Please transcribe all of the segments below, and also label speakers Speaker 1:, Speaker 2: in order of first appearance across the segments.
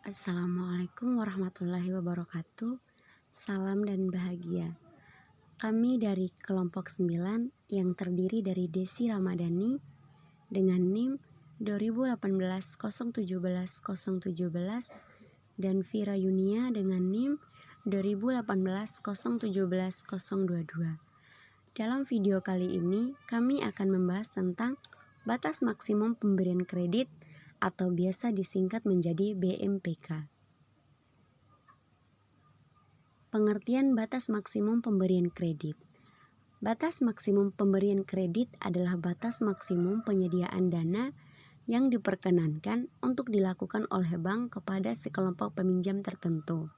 Speaker 1: Assalamualaikum warahmatullahi wabarakatuh. Salam dan bahagia. Kami dari kelompok 9 yang terdiri dari Desi Ramadhani dengan NIM 2018-017-017 dan Vira Yunia dengan NIM 2018-017-022. Dalam video kali ini kami akan membahas tentang batas maksimum pemberian kredit atau biasa disingkat menjadi BMPK. Pengertian batas maksimum pemberian kredit. Batas maksimum pemberian kredit adalah batas maksimum penyediaan dana yang diperkenankan untuk dilakukan oleh bank kepada sekelompok peminjam tertentu.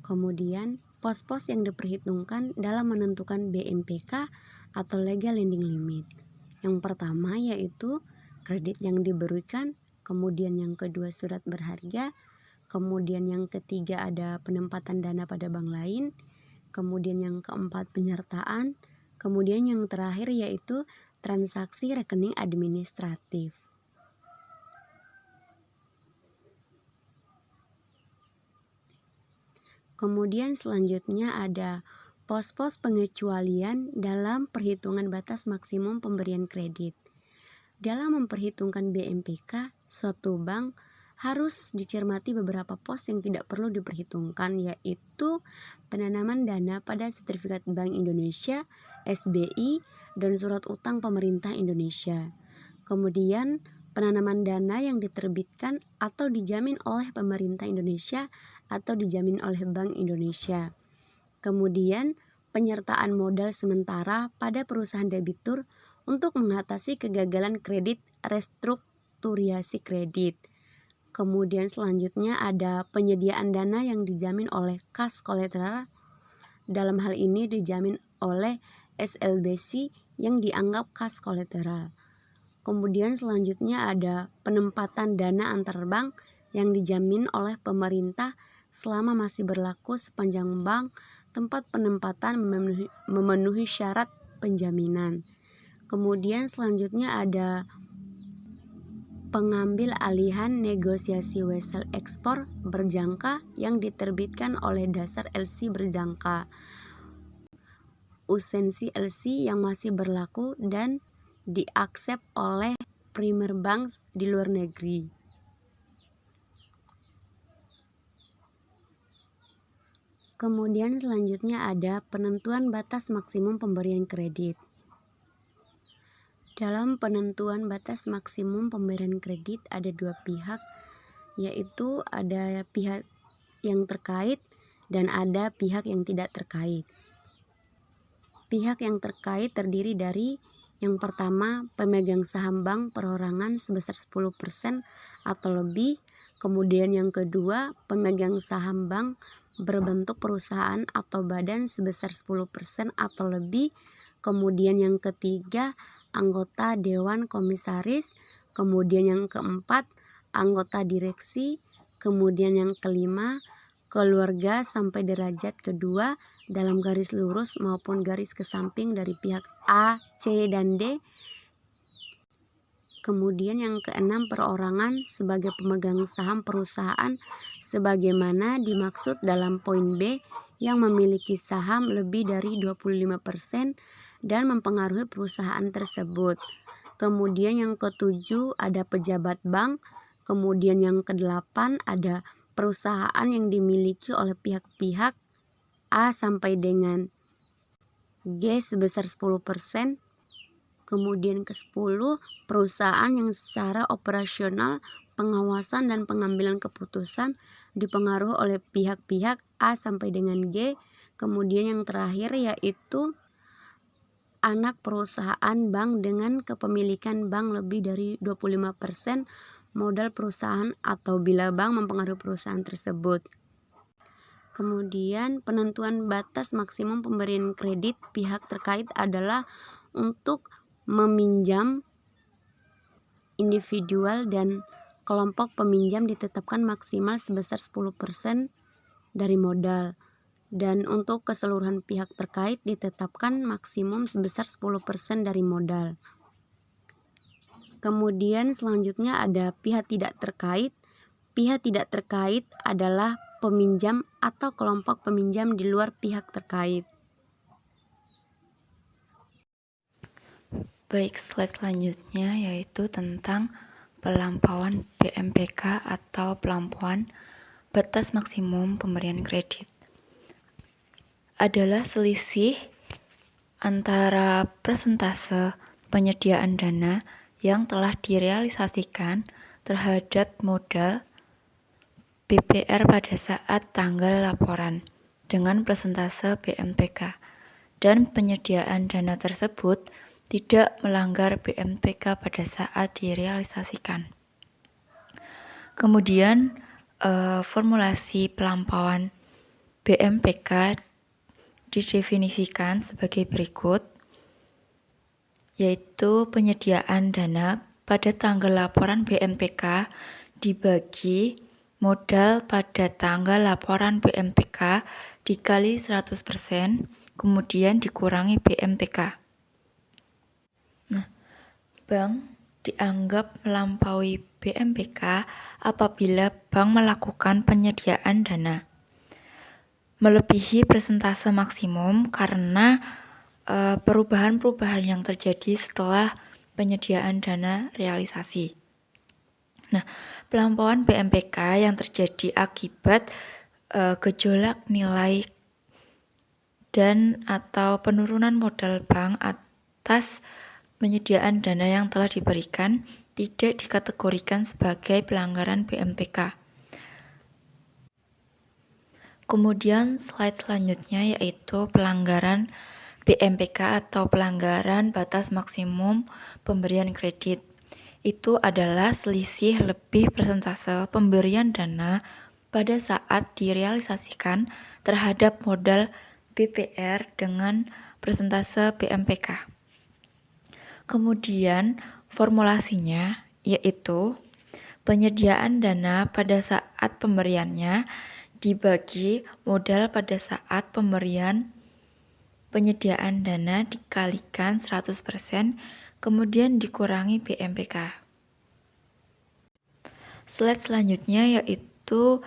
Speaker 1: Kemudian, pos-pos yang diperhitungkan dalam menentukan BMPK atau Legal Lending Limit. Yang pertama yaitu kredit yang diberikan, kemudian yang kedua surat berharga, kemudian yang ketiga ada penempatan dana pada bank lain, kemudian yang keempat penyertaan, kemudian yang terakhir yaitu transaksi rekening administratif. Kemudian selanjutnya ada pos-pos pengecualian dalam perhitungan batas maksimum pemberian kredit. Dalam memperhitungkan BMPK, suatu bank harus dicermati beberapa pos yang tidak perlu diperhitungkan, yaitu penanaman dana pada sertifikat Bank Indonesia, SBI, dan surat utang pemerintah Indonesia. Kemudian penanaman dana yang diterbitkan atau dijamin oleh pemerintah Indonesia atau dijamin oleh Bank Indonesia. Kemudian penyertaan modal sementara pada perusahaan debitur untuk mengatasi kegagalan kredit restrukturasi kredit. Kemudian selanjutnya ada penyediaan dana yang dijamin oleh kas kolateral. Dalam hal ini dijamin oleh SLBC yang dianggap kas kolateral. Kemudian selanjutnya ada penempatan dana antar bank yang dijamin oleh pemerintah selama masih berlaku sepanjang bank tempat penempatan memenuhi syarat penjaminan. Kemudian selanjutnya ada pengambil alihan negosiasi wesel ekspor berjangka yang diterbitkan oleh dasar LC berjangka, usensi LC yang masih berlaku dan diaksep oleh primer bank di luar negeri. Kemudian selanjutnya ada penentuan batas maksimum pemberian kredit. Dalam penentuan batas maksimum pemberian kredit ada dua pihak, yaitu ada pihak yang terkait dan ada pihak yang tidak terkait. Pihak yang terkait terdiri dari yang pertama pemegang saham bank perorangan sebesar 10% atau lebih, kemudian yang kedua pemegang saham bank berbentuk perusahaan atau badan sebesar 10% atau lebih, kemudian yang ketiga anggota dewan komisaris, kemudian yang keempat anggota direksi, kemudian yang kelima keluarga sampai derajat kedua dalam garis lurus maupun garis ke samping dari pihak A, C, dan D. Kemudian yang keenam perorangan sebagai pemegang saham perusahaan sebagaimana dimaksud dalam poin B yang memiliki saham lebih dari 25% dan mempengaruhi perusahaan tersebut. Kemudian yang ketujuh ada pejabat bank. Kemudian yang kedelapan ada perusahaan yang dimiliki oleh pihak-pihak A sampai dengan G sebesar 10%. Kemudian ke-10 perusahaan yang secara operasional, pengawasan dan pengambilan keputusan dipengaruhi oleh pihak-pihak A sampai dengan G. Kemudian yang terakhir yaitu anak perusahaan bank dengan kepemilikan bank lebih dari 25% modal perusahaan atau bila bank mempengaruhi perusahaan tersebut. Kemudian penentuan batas maksimum pemberian kredit pihak terkait adalah untuk meminjam individual dan kelompok peminjam ditetapkan maksimal sebesar 10% dari modal, dan untuk keseluruhan pihak terkait ditetapkan maksimum sebesar 10% dari modal. Kemudian selanjutnya ada pihak tidak terkait. Pihak tidak terkait adalah peminjam atau kelompok peminjam di luar pihak terkait.
Speaker 2: Baik, slide selanjutnya yaitu tentang pelampauan BMPK atau pelampauan batas maksimum pemberian kredit. Adalah selisih antara persentase penyediaan dana yang telah direalisasikan terhadap modal BPR pada saat tanggal laporan dengan persentase BMPK, dan penyediaan dana tersebut tidak melanggar BMPK pada saat direalisasikan. Kemudian formulasi pelampauan BMPK didefinisikan sebagai berikut, yaitu penyediaan dana pada tanggal laporan BMPK dibagi modal pada tanggal laporan BMPK dikali 100%, kemudian dikurangi BMPK. Nah, bank dianggap melampaui BMPK apabila bank melakukan penyediaan dana melebihi persentase maksimum karena perubahan-perubahan yang terjadi setelah penyediaan dana realisasi. Nah, pelampauan BMPK yang terjadi akibat gejolak nilai dan atau penurunan modal bank atas penyediaan dana yang telah diberikan tidak dikategorikan sebagai pelanggaran BMPK. Kemudian slide selanjutnya yaitu pelanggaran BMPK atau pelanggaran batas maksimum pemberian kredit. Itu adalah selisih lebih persentase pemberian dana pada saat direalisasikan terhadap modal BPR dengan persentase BMPK. Kemudian formulasinya yaitu penyediaan dana pada saat pemberiannya dibagi modal pada saat pemberian penyediaan dana dikalikan 100%, kemudian dikurangi BMPK. Slide selanjutnya yaitu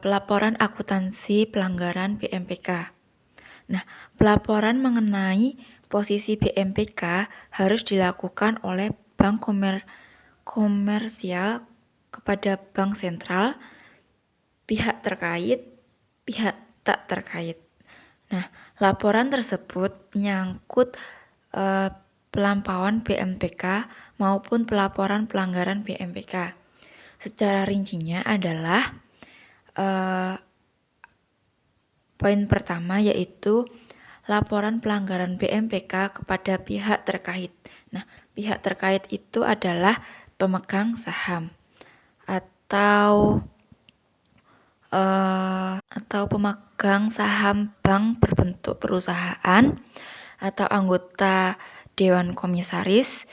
Speaker 2: pelaporan akuntansi pelanggaran BMPK. Nah, pelaporan mengenai posisi BMPK harus dilakukan oleh bank komersial kepada bank sentral, pihak terkait, pihak tak terkait. Nah, laporan tersebut menyangkut pelampauan BMPK maupun pelaporan pelanggaran BMPK. Secara rincinya adalah poin pertama yaitu laporan pelanggaran BMPK kepada pihak terkait. Nah, pihak terkait itu adalah pemegang saham atau pemegang saham bank berbentuk perusahaan atau anggota Dewan Komisaris,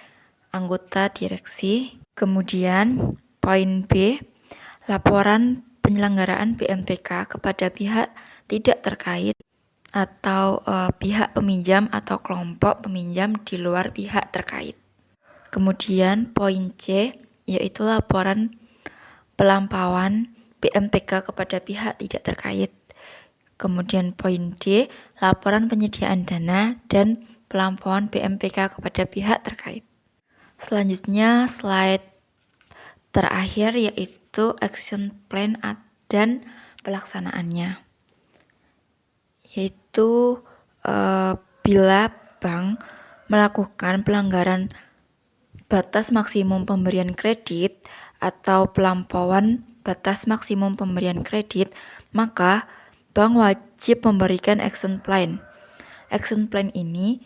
Speaker 2: anggota direksi. Kemudian poin B, laporan penyelenggaraan BMPK kepada pihak tidak terkait atau pihak peminjam atau kelompok peminjam di luar pihak terkait. Kemudian poin C, yaitu laporan pelampauan BMPK kepada pihak tidak terkait. Kemudian poin D, laporan penyediaan dana dan pelampauan BMPK kepada pihak terkait. Selanjutnya slide terakhir yaitu action plan dan pelaksanaannya. Yaitu bila bank melakukan pelanggaran batas maksimum pemberian kredit atau pelampauan batas maksimum pemberian kredit, maka bank wajib memberikan action plan. Action plan ini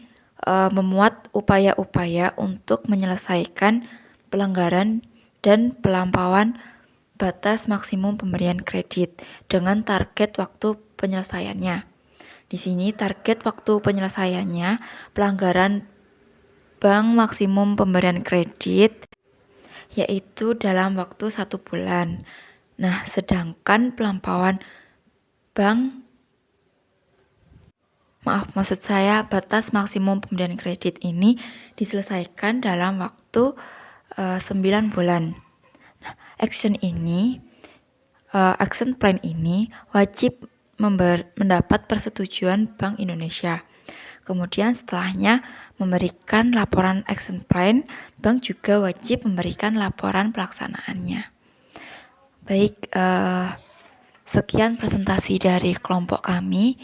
Speaker 2: memuat upaya-upaya untuk menyelesaikan pelanggaran dan pelampauan batas maksimum pemberian kredit dengan target waktu penyelesaiannya. Di sini target waktu penyelesaiannya pelanggaran bank maksimum pemberian kredit yaitu dalam waktu 1 bulan. Nah, sedangkan pelampauan batas maksimum pemberian kredit ini diselesaikan dalam waktu 9 bulan. Nah, action plan ini wajib mendapat persetujuan Bank Indonesia. Kemudian setelahnya memberikan laporan action plan, bank juga wajib memberikan laporan pelaksanaannya. Baik, sekian presentasi dari kelompok kami.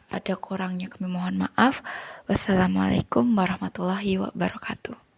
Speaker 2: Ada kurangnya kami mohon maaf. Wassalamualaikum warahmatullahi wabarakatuh.